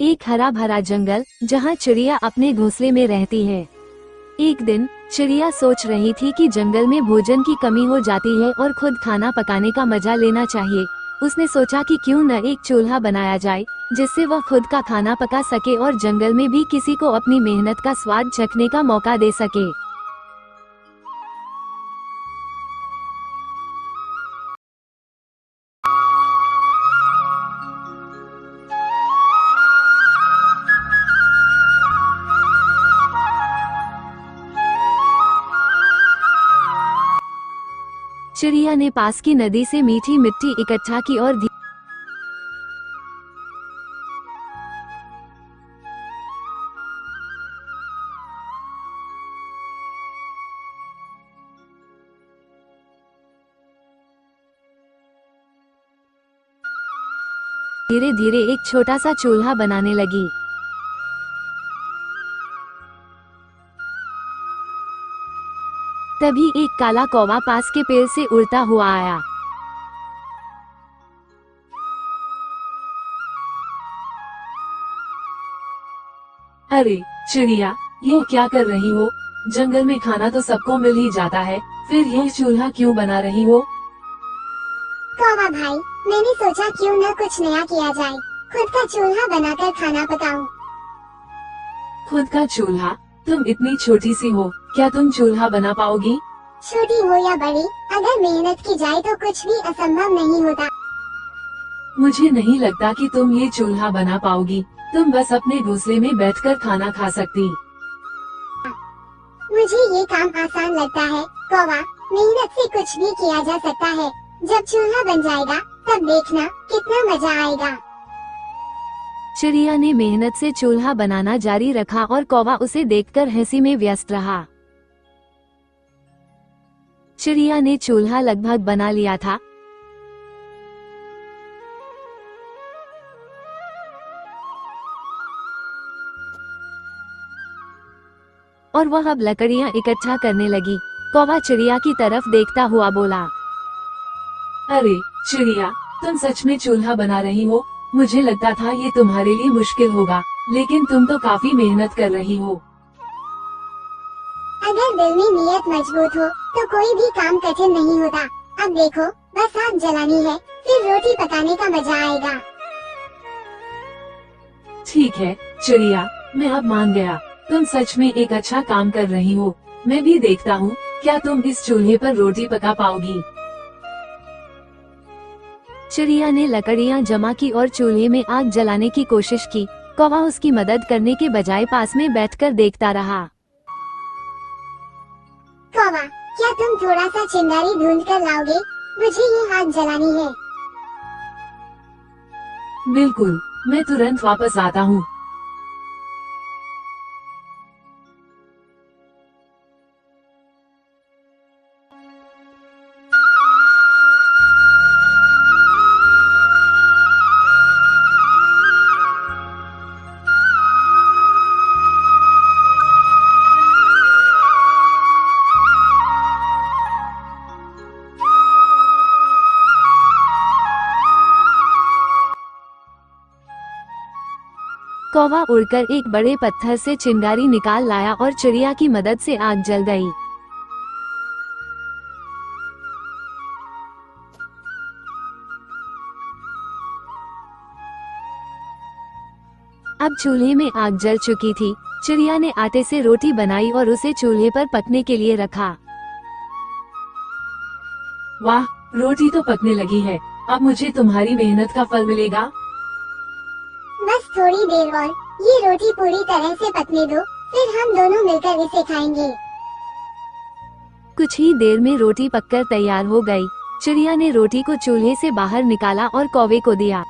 एक हरा भरा जंगल जहाँ चिड़िया अपने घोंसले में रहती है। एक दिन चिड़िया सोच रही थी कि जंगल में भोजन की कमी हो जाती है और खुद खाना पकाने का मजा लेना चाहिए। उसने सोचा कि क्यों न एक चूल्हा बनाया जाए जिससे वह खुद का खाना पका सके और जंगल में भी किसी को अपनी मेहनत का स्वाद चखने का मौका दे सके। चिड़िया ने पास की नदी से मीठी मिट्टी इकट्ठा की और धीरे धीरे एक छोटा सा चूल्हा बनाने लगी। तभी एक काला कौवा पास के पेड़ से उड़ता हुआ आया। अरे चिड़िया, ये क्या कर रही हो? जंगल में खाना तो सबको मिल ही जाता है, फिर यह चूल्हा क्यों बना रही हो? कौवा भाई, मैंने सोचा क्यों न कुछ नया किया जाए, खुद का चूल्हा बनाकर खाना पकाऊं। खुद का चूल्हा? तुम इतनी छोटी सी हो, क्या तुम चूल्हा बना पाओगी? छोटी हो या बड़ी, अगर मेहनत की जाए तो कुछ भी असंभव नहीं होता। मुझे नहीं लगता कि तुम ये चूल्हा बना पाओगी। तुम बस अपने घोंसले में बैठकर खाना खा सकती। मुझे ये काम आसान लगता है कौवा, मेहनत से कुछ भी किया जा सकता है। जब चूल्हा बन जाएगा तब देखना कितना मजा आएगा। चिड़िया ने मेहनत से चूल्हा बनाना जारी रखा और कौवा उसे देखकर हंसी में व्यस्त रहा। चिड़िया ने चूल्हा लगभग बना लिया था। और वह अब लकड़ियां इकट्ठा करने लगी। कौवा चिड़िया की तरफ देखता हुआ बोला, अरे चिड़िया, तुम सच में चूल्हा बना रही हो? मुझे लगता था ये तुम्हारे लिए मुश्किल होगा, लेकिन तुम तो काफी मेहनत कर रही हो। अगर दिल में नियत मजबूत हो तो कोई भी काम कठिन नहीं होता। अब देखो, बस आग जलानी है, फिर रोटी पकाने का मजा आएगा। ठीक है चिड़िया, मैं अब मान गया। तुम सच में एक अच्छा काम कर रही हो। मैं भी देखता हूँ क्या तुम इस चूल्हे पर रोटी पका पाओगी। चिड़िया ने लकड़ियां जमा की और चूल्हे में आग जलाने की कोशिश की। कौवा उसकी मदद करने के बजाय पास में बैठकर देखता रहा। कौवा, क्या तुम थोड़ा सा चिंगारी ढूंढ कर लाओगे? मुझे ये आग जलानी है। बिल्कुल, मैं तुरंत वापस आता हूँ। कौवा उड़कर एक बड़े पत्थर से चिंगारी निकाल लाया और चिड़िया की मदद से आग जल गई। अब चूल्हे में आग जल चुकी थी। चिड़िया ने आटे से रोटी बनाई और उसे चूल्हे पर पकने के लिए रखा। वाह, रोटी तो पकने लगी है। अब मुझे तुम्हारी मेहनत का फल मिलेगा। बस थोड़ी देर और, ये रोटी पूरी तरह से पकने दो, फिर हम दोनों मिलकर इसे खाएंगे। कुछ ही देर में रोटी पककर तैयार हो गई। चिड़िया ने रोटी को चूल्हे से बाहर निकाला और कौवे को दिया।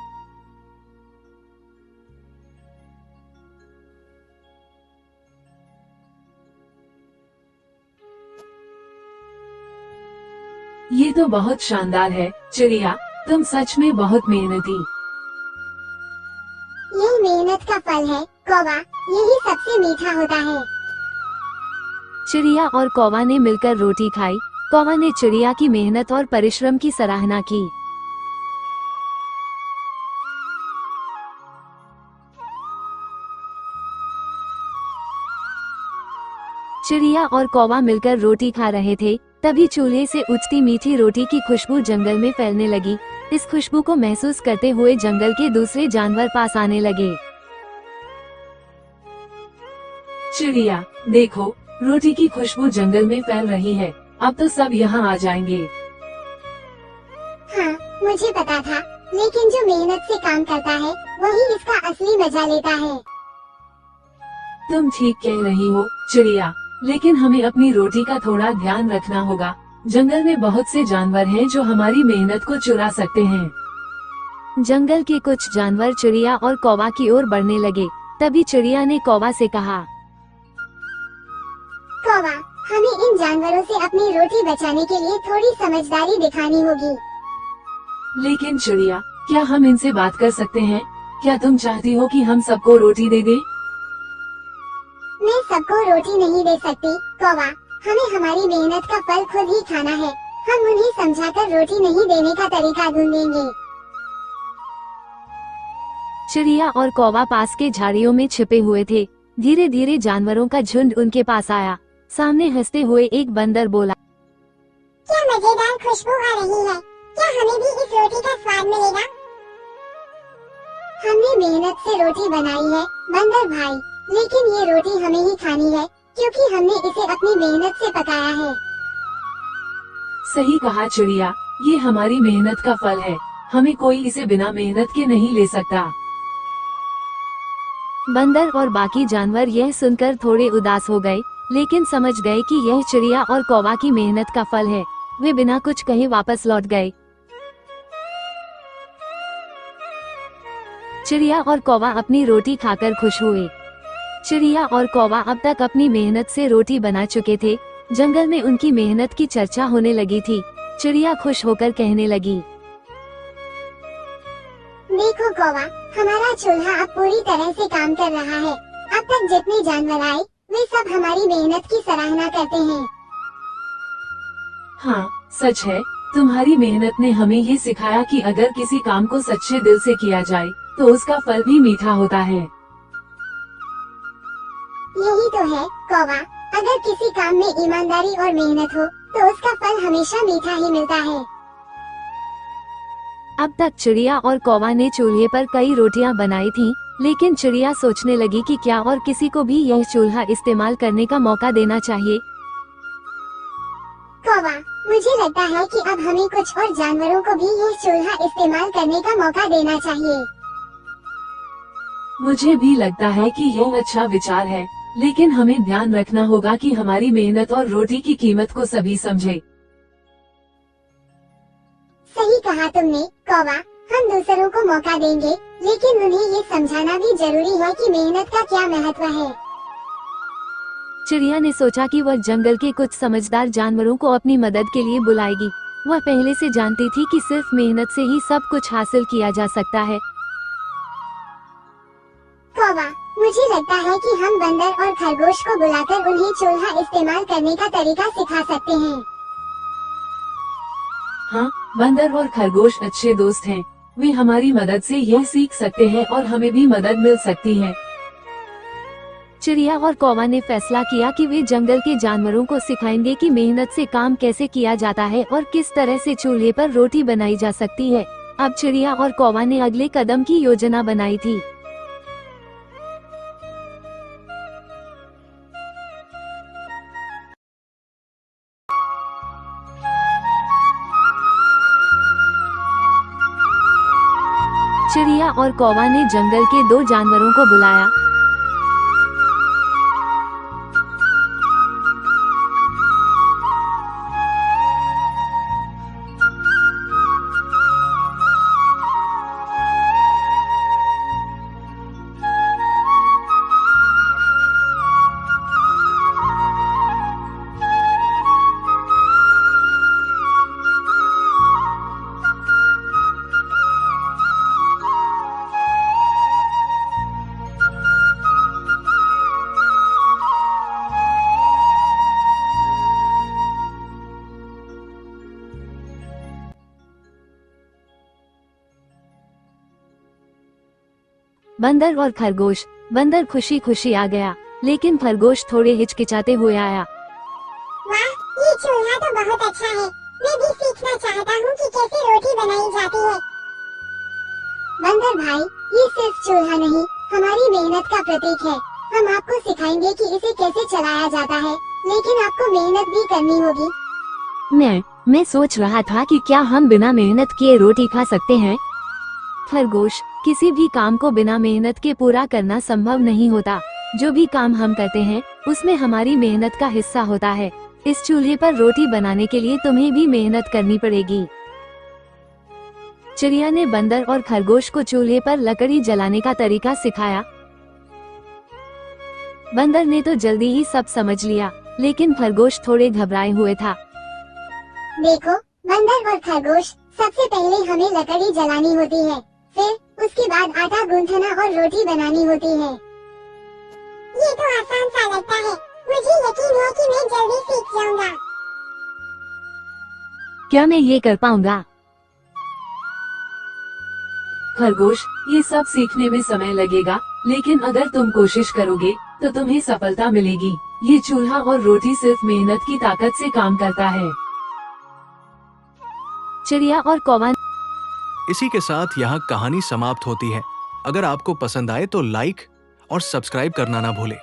ये तो बहुत शानदार है चिड़िया, तुम सच में बहुत मेहनती। यही मेहनत का फल है कौवा, यही सबसे मीठा होता है। चिड़िया और कौवा ने मिलकर रोटी खाई। कौवा ने चिड़िया की मेहनत और परिश्रम की सराहना की। चिड़िया और कौवा मिलकर रोटी खा रहे थे। तभी चूल्हे से उठती मीठी रोटी की खुशबू जंगल में फैलने लगी। इस खुशबू को महसूस करते हुए जंगल के दूसरे जानवर पास आने लगे। चिड़िया, देखो, रोटी की खुशबू जंगल में फैल रही है। अब तो सब यहाँ आ जाएंगे। हाँ, मुझे पता था, लेकिन जो मेहनत से काम करता है वही इसका असली मजा लेता है। तुम ठीक कह रही हो चिड़िया, लेकिन हमें अपनी रोटी का थोड़ा ध्यान रखना होगा। जंगल में बहुत से जानवर हैं जो हमारी मेहनत को चुरा सकते हैं। जंगल के कुछ जानवर चिड़िया और कौवा की ओर बढ़ने लगे। तभी चिड़िया ने कौवा से कहा, कौवा, हमें इन जानवरों से अपनी रोटी बचाने के लिए थोड़ी समझदारी दिखानी होगी। लेकिन चिड़िया, क्या हम इनसे बात कर सकते हैं? क्या तुम चाहती हो कि हम सबको रोटी दे दें? मैं सबको रोटी नहीं दे सकती कौवा, हमें हमारी मेहनत का फल खुद ही खाना है। हम उन्हें समझाकर रोटी नहीं देने का तरीका ढूंढेंगे। चिड़िया और कौवा पास के झाड़ियों में छिपे हुए थे। धीरे धीरे जानवरों का झुंड उनके पास आया। सामने हंसते हुए एक बंदर बोला, क्या मजेदार खुशबू आ रही है। क्या हमें भी इस रोटी का स्वाद मिलेगा? हमने मेहनत से रोटी बनाई है बंदर भाई, लेकिन ये रोटी हमें ही खानी है क्योंकि हमने इसे अपनी मेहनत से पकाया है। सही कहा चिड़िया, ये हमारी मेहनत का फल है। हमें कोई इसे बिना मेहनत के नहीं ले सकता। बंदर और बाकी जानवर यह सुनकर थोड़े उदास हो गए, लेकिन समझ गए कि यह चिड़िया और कौवा की मेहनत का फल है। वे बिना कुछ कहे वापस लौट गए। चिड़िया और कौवा अपनी रोटी खाकर खुश हुए। चिड़िया और कौवा अब तक अपनी मेहनत से रोटी बना चुके थे। जंगल में उनकी मेहनत की चर्चा होने लगी थी। चिड़िया खुश होकर कहने लगी, देखो कौवा, हमारा चूल्हा अब पूरी तरह से काम कर रहा है। अब तक जितने जानवर आए वे सब हमारी मेहनत की सराहना करते हैं। हाँ, सच है। तुम्हारी मेहनत ने हमें ये सिखाया कि अगर किसी काम को सच्चे दिल से किया जाए तो उसका फल भी मीठा होता है। यही तो है कौवा, अगर किसी काम में ईमानदारी और मेहनत हो तो उसका फल हमेशा मीठा ही मिलता है। अब तक चिड़िया और कौवा ने चूल्हे पर कई रोटियां बनाई थीं, लेकिन चिड़िया सोचने लगी कि क्या और किसी को भी यह चूल्हा इस्तेमाल करने का मौका देना चाहिए। कौवा, मुझे लगता है कि अब हमें कुछ और जानवरों को भी यह चूल्हा इस्तेमाल करने का मौका देना चाहिए। मुझे भी लगता है कि यह अच्छा विचार है, लेकिन हमें ध्यान रखना होगा कि हमारी मेहनत और रोटी की कीमत को सभी समझे। सही कहा तुमने कौवा, हम दूसरों को मौका देंगे, लेकिन उन्हें ये समझाना भी जरूरी है कि मेहनत का क्या महत्व है। चिड़िया ने सोचा कि वह जंगल के कुछ समझदार जानवरों को अपनी मदद के लिए बुलाएगी। वह पहले से जानती थी कि सिर्फ मेहनत से ही सब कुछ हासिल किया जा सकता है। कौवा, मुझे लगता है कि हम बंदर और खरगोश को बुलाकर उन्हें चूल्हा इस्तेमाल करने का तरीका सिखा सकते हैं। हाँ, बंदर और खरगोश अच्छे दोस्त हैं। वे हमारी मदद से यह सीख सकते हैं और हमें भी मदद मिल सकती है। चिड़िया और कौवा ने फैसला किया कि वे जंगल के जानवरों को सिखाएंगे कि मेहनत से काम कैसे किया जाता है और किस तरह से चूल्हे पर रोटी बनाई जा सकती है। अब चिड़िया और कौवा ने अगले कदम की योजना बनाई थी। चिड़िया और कौवा ने जंगल के दो जानवरों को बुलाया। बंदर और खरगोश। बंदर खुशी खुशी आ गया। लेकिन खरगोश थोड़े हिचकिचाते हुए आया। वाह, ये चूल्हा तो बहुत अच्छा है। मैं भी सीखना चाहता हूँ कि कैसे रोटी बनाई जाती है। बंदर भाई, ये सिर्फ चूल्हा नहीं, हमारी मेहनत का प्रतीक है। हम आपको सिखाएंगे कि इसे कैसे चलाया जाता है, लेकिन आपको मेहनत भी करनी होगी। मैं सोच रहा था कि क्या हम बिना मेहनत किए रोटी खा सकते हैं। खरगोश, किसी भी काम को बिना मेहनत के पूरा करना संभव नहीं होता। जो भी काम हम करते हैं उसमें हमारी मेहनत का हिस्सा होता है। इस चूल्हे पर रोटी बनाने के लिए तुम्हें भी मेहनत करनी पड़ेगी। चिड़िया ने बंदर और खरगोश को चूल्हे पर लकड़ी जलाने का तरीका सिखाया। बंदर ने तो जल्दी ही सब समझ लिया, लेकिन खरगोश थोड़े घबराए हुए था। देखो बंदर और खरगोश, सबसे पहले हमें लकड़ी जलानी होती है, फिर उसके बाद आटा गूंथना और रोटी बनानी होती है। ये तो आसान सा लगता है। मुझे यकीन है कि मैं जल्दी सीख जाऊंगा। क्या मैं ये कर पाऊंगा? खरगोश, ये सब सीखने में समय लगेगा, लेकिन अगर तुम कोशिश करोगे तो तुम्हें सफलता मिलेगी। ये चूल्हा और रोटी सिर्फ मेहनत की ताकत से काम करता है। चिड़िया और कौवा। इसी के साथ यहाँ कहानी समाप्त होती है। अगर आपको पसंद आए तो लाइक और सब्सक्राइब करना ना भूलें।